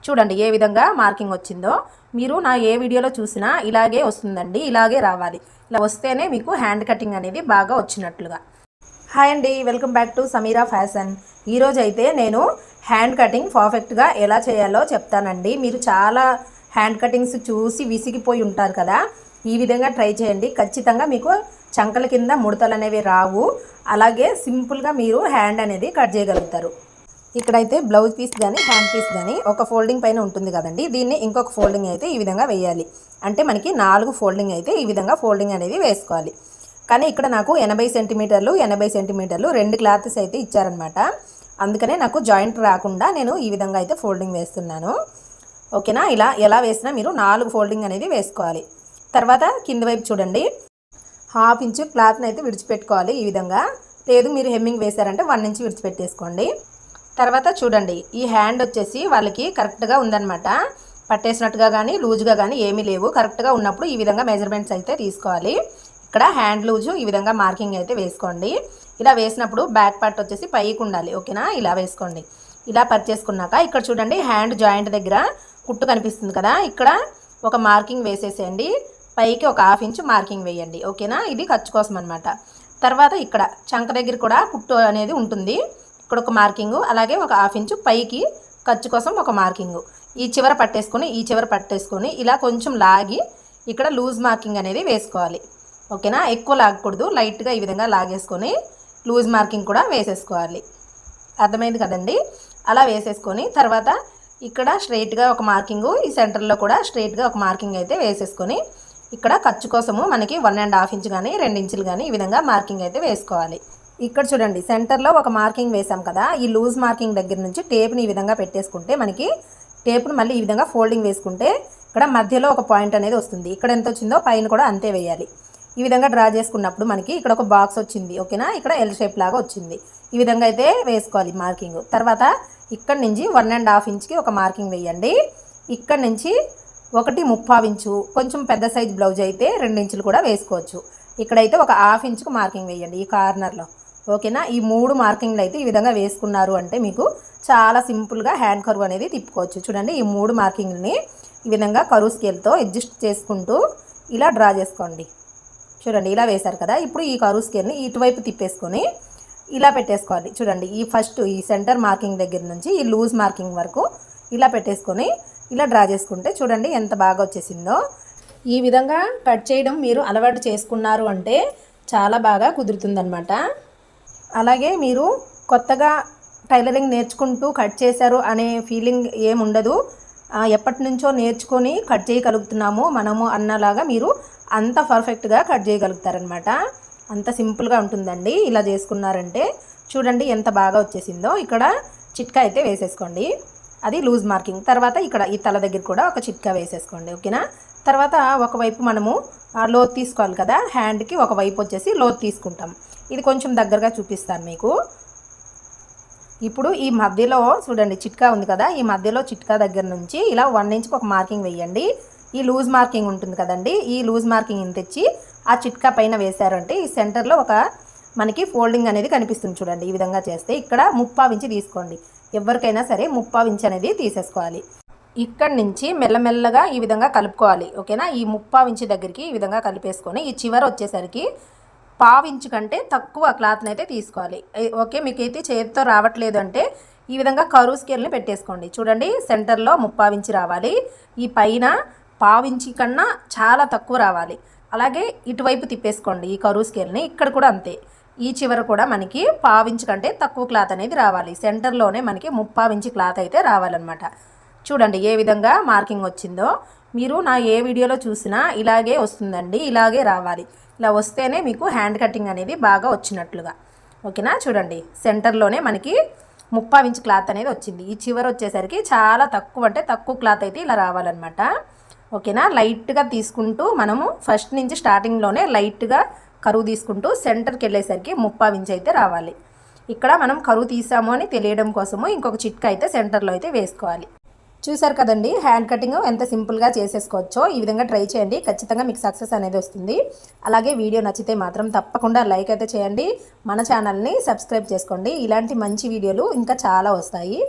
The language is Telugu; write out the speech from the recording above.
చూడండి ఏ విధంగా మార్కింగ్ వచ్చిందో. మీరు నా ఏ వీడియోలో చూసినా ఇలాగే వస్తుందండి, ఇలాగే రావాలి. ఇలా వస్తేనే మీకు హ్యాండ్ కటింగ్ అనేది బాగా వచ్చినట్లుగా. హాయ్ అండి, welcome back to Sameera fashion. ఈరోజు అయితే నేను హ్యాండ్ కటింగ్ పర్ఫెక్ట్గా ఎలా చేయాలో చెప్తానండి. మీరు చాలా హ్యాండ్ కటింగ్స్ చూసి విసిగిపోయి ఉంటారు కదా, ఈ విధంగా ట్రై చేయండి. ఖచ్చితంగా మీకు చంకల కింద ముడతలు అనేవి రావు. అలాగే సింపుల్గా మీరు హ్యాండ్ అనేది కట్ చేయగలుగుతారు. ఇక్కడైతే బ్లౌజ్ పీస్ కానీ హ్యాండ్ పీస్ కానీ ఒక ఫోల్డింగ్ పైన ఉంటుంది కదండి, దీన్ని ఇంకొక ఫోల్డింగ్ అయితే ఈ విధంగా వేయాలి. అంటే మనకి 4 ఫోల్డింగ్ అయితే ఈ విధంగా ఫోల్డింగ్ అనేది వేసుకోవాలి. కానీ ఇక్కడ నాకు 80 సెంటీమీటర్లు 80 సెంటీమీటర్లు 2 క్లాత్స్ అయితే ఇచ్చారనమాట. అందుకనే నాకు జాయింట్ రాకుండా నేను ఈ విధంగా అయితే ఫోల్డింగ్ వేస్తున్నాను. ఓకేనా, ఇలా ఎలా వేసినా మీరు 4 ఫోల్డింగ్ అనేది వేసుకోవాలి. తర్వాత కింద వైపు చూడండి, 1/2 ఇంచు క్లాత్ని అయితే విడిచిపెట్టుకోవాలి. ఈ విధంగా లేదు మీరు హెమ్మింగ్ వేశారంటే 1 ఇంచ్ విడిచిపెట్టేసుకోండి. తర్వాత చూడండి, ఈ హ్యాండ్ వచ్చేసి వాళ్ళకి కరెక్ట్గా ఉందన్నమాట. పట్టేసినట్టుగా కానీ లూజ్గా కానీ ఏమీ లేవు. కరెక్ట్గా ఉన్నప్పుడు ఈ విధంగా మెజర్మెంట్స్ అయితే తీసుకోవాలి. ఇక్కడ హ్యాండ్ లూజు ఈ విధంగా మార్కింగ్ అయితే వేసుకోండి. ఇలా వేసినప్పుడు బ్యాక్ పార్ట్ వచ్చేసి పైకి ఉండాలి. ఓకేనా, ఇలా వేసుకోండి. ఇలా పరిచేసుకున్నాక ఇక్కడ చూడండి, హ్యాండ్ జాయింట్ దగ్గర కుట్టు కనిపిస్తుంది కదా, ఇక్కడ ఒక మార్కింగ్ వేసేసేయండి. పైకి ఒక 1/2 ఇంచు మార్కింగ్ వేయండి. ఓకేనా, ఇది ఖర్చు కోసం అనమాట. తర్వాత ఇక్కడ చంక దగ్గర కూడా కుట్టు అనేది ఉంటుంది. ఇక్కడ ఒక మార్కింగు, అలాగే ఒక 1/2 ఇంచు పైకి ఖర్చు కోసం ఒక మార్కింగు. ఈ చివర పట్టేసుకొని ఇలా కొంచెం లాగి ఇక్కడ లూజ్ మార్కింగ్ అనేది వేసుకోవాలి. ఓకేనా, ఎక్కువ లాగకూడదు, లైట్గా ఈ విధంగా లాగేసుకొని లూజ్ మార్కింగ్ కూడా వేసేసుకోవాలి. అర్థమైంది కదండి. అలా వేసేసుకొని తర్వాత ఇక్కడ స్ట్రైట్గా ఒక మార్కింగు, ఈ సెంటర్లో కూడా స్ట్రైట్గా ఒక మార్కింగ్ అయితే వేసేసుకొని ఇక్కడ ఖర్చు కోసము మనకి 1.5 ఇంచు కానీ 2 ఇంచులు కానీ ఈ విధంగా మార్కింగ్ అయితే వేసుకోవాలి. ఇక్కడ చూడండి, సెంటర్లో ఒక మార్కింగ్ వేసాం కదా, ఈ లూజ్ మార్కింగ్ దగ్గర నుంచి టేప్ని ఈ విధంగా పెట్టేసుకుంటే మనకి టేప్ను మళ్ళీ ఈ విధంగా ఫోల్డింగ్ వేసుకుంటే ఇక్కడ మధ్యలో ఒక పాయింట్ అనేది వస్తుంది. ఇక్కడ ఎంత వచ్చిందో పైన కూడా అంతే వేయాలి. ఈ విధంగా డ్రా చేసుకున్నప్పుడు మనకి ఇక్కడ ఒక బాక్స్ వచ్చింది. ఓకేనా, ఇక్కడ ఎల్ షేప్ లాగా వచ్చింది. ఈ విధంగా అయితే వేసుకోవాలి మార్కింగ్. తర్వాత ఇక్కడ నుంచి 1.5 ఇంచుకి ఒక మార్కింగ్ వేయండి. ఇక్కడ నుంచి 1.35 ఇంచు, కొంచెం పెద్ద సైజ్ బ్లౌజ్ అయితే 2 ఇంచులు కూడా వేసుకోవచ్చు. ఇక్కడైతే ఒక 1/2 ఇంచుకు మార్కింగ్ వేయండి ఈ కార్నర్లో. ఓకేనా, ఈ 3 మార్కింగ్లు అయితే ఈ విధంగా వేసుకున్నారు అంటే మీకు చాలా సింపుల్గా హ్యాండ్ కర్వ్ అనేది తిప్పుకోవచ్చు. చూడండి, ఈ 3 మార్కింగ్ని ఈ విధంగా కరువు స్కేల్తో అడ్జస్ట్ చేసుకుంటూ ఇలా డ్రా చేసుకోండి. చూడండి, ఇలా వేశారు కదా, ఇప్పుడు ఈ కరువు స్కేల్ని ఇటువైపు తిప్పేసుకొని ఇలా పెట్టేసుకోవాలి. చూడండి, ఈ సెంటర్ మార్కింగ్ దగ్గర నుంచి ఈ లూజ్ మార్కింగ్ వరకు ఇలా పెట్టేసుకొని ఇలా డ్రా చేసుకుంటే చూడండి ఎంత బాగా వచ్చేసిందో. ఈ విధంగా కట్ చేయడం మీరు అలవాటు చేసుకున్నారు అంటే చాలా బాగా కుదురుతుందన్నమాట. అలాగే మీరు కొత్తగా టైలరింగ్ నేర్చుకుంటూ కట్ చేశారు అనే ఫీలింగ్ ఏముండదు. ఎప్పటి నుంచో నేర్చుకొని కట్ చేయగలుగుతున్నాము మనము అన్నలాగా మీరు అంత పర్ఫెక్ట్గా కట్ చేయగలుగుతారనమాట. అంత సింపుల్గా ఉంటుందండి. ఇలా చేసుకున్నారంటే చూడండి ఎంత బాగా వచ్చేసిందో. ఇక్కడ చిట్కా అయితే వేసేసుకోండి, అది లూజ్ మార్కింగ్. తర్వాత ఇక్కడ ఈ తల దగ్గర కూడా ఒక చిట్కా వేసేసుకోండి. ఓకేనా, తర్వాత ఒకవైపు మనము లోతు తీసుకోవాలి కదా, హ్యాండ్కి ఒకవైపు వచ్చేసి లోతు తీసుకుంటాం. ఇది కొంచెం దగ్గరగా చూపిస్తాను మీకు. ఇప్పుడు ఈ మధ్యలో చూడండి చిట్కా ఉంది కదా, ఈ మధ్యలో చిట్కా దగ్గర నుంచి ఇలా 1 ఇంచుకి ఒక మార్కింగ్ వేయండి. ఈ లూజ్ మార్కింగ్ ఉంటుంది కదండి, ఈ లూజ్ మార్కింగ్ తెచ్చి ఆ చిట్కా పైన వేశారంటే ఈ సెంటర్లో ఒక మనకి ఫోల్డింగ్ అనేది కనిపిస్తుంది. చూడండి, ఈ విధంగా చేస్తే ఇక్కడ 3/4 ఇంచు తీసుకోండి. ఎవరికైనా సరే 3/4 ఇంచు అనేది తీసేసుకోవాలి. ఇక్కడ నుంచి మెల్లమెల్లగా ఈ విధంగా కలుపుకోవాలి. ఓకేనా, ఈ 3/4 ఇంచు దగ్గరికి ఈ విధంగా కలిపేసుకొని ఈ చివర వచ్చేసరికి 1/4 ఇంచు కంటే తక్కువ క్లాత్ని అయితే తీసుకోవాలి. ఓకే, మీకైతే చేతితో రావట్లేదు అంటే ఈ విధంగా కరువు స్కేల్ని పెట్టేసుకోండి. చూడండి, సెంటర్లో 3/4 ఇంచు రావాలి, ఈ పైన 1/4 ఇంచు కన్నా చాలా తక్కువ రావాలి. అలాగే ఇటువైపు తిప్పేసుకోండి ఈ కరువు స్కేల్ని. ఇక్కడ కూడా అంతే, ఈ చివర కూడా మనకి 1/4 ఇంచు కంటే తక్కువ క్లాత్ అనేది రావాలి. సెంటర్లోనే మనకి 3/4 ఇంచు క్లాత్ అయితే రావాలన్నమాట. చూడండి ఏ విధంగా మార్కింగ్ వచ్చిందో. మీరు నా ఏ వీడియోలో చూసినా ఇలాగే వస్తుందండి, ఇలాగే రావాలి. ఇలా వస్తేనే మీకు హ్యాండ్ కటింగ్ అనేది బాగా వచ్చినట్లుగా. ఓకేనా, చూడండి సెంటర్లోనే మనకి 3/4 ఇంచు క్లాత్ అనేది వచ్చింది. ఈ చివర వచ్చేసరికి చాలా తక్కువ, అంటే తక్కువ క్లాత్ అయితే ఇలా రావాలన్నమాట. ఓకేనా, లైట్గా తీసుకుంటూ మనము ఫస్ట్ నుంచి స్టార్టింగ్లోనే లైట్గా కరువు తీసుకుంటూ సెంటర్కి వెళ్ళేసరికి 3/4 ఇంచు అయితే రావాలి. ఇక్కడ మనం కరువు తీసాము అని తెలియడం కోసము ఇంకొక చిట్కా అయితే సెంటర్లో అయితే వేసుకోవాలి. చూసారు కదండి హ్యాండ్ కటింగ్ ఎంత సింపుల్గా చేసేసుకోవచ్చో. ఈ విధంగా ట్రై చేయండి, ఖచ్చితంగా మీకు సక్సెస్ అనేది వస్తుంది. అలాగే వీడియో నచ్చితే మాత్రం తప్పకుండా లైక్ అయితే చేయండి, మన ఛానల్ని సబ్స్క్రైబ్ చేసుకోండి. ఇలాంటి మంచి వీడియోలు ఇంకా చాలా వస్తాయి.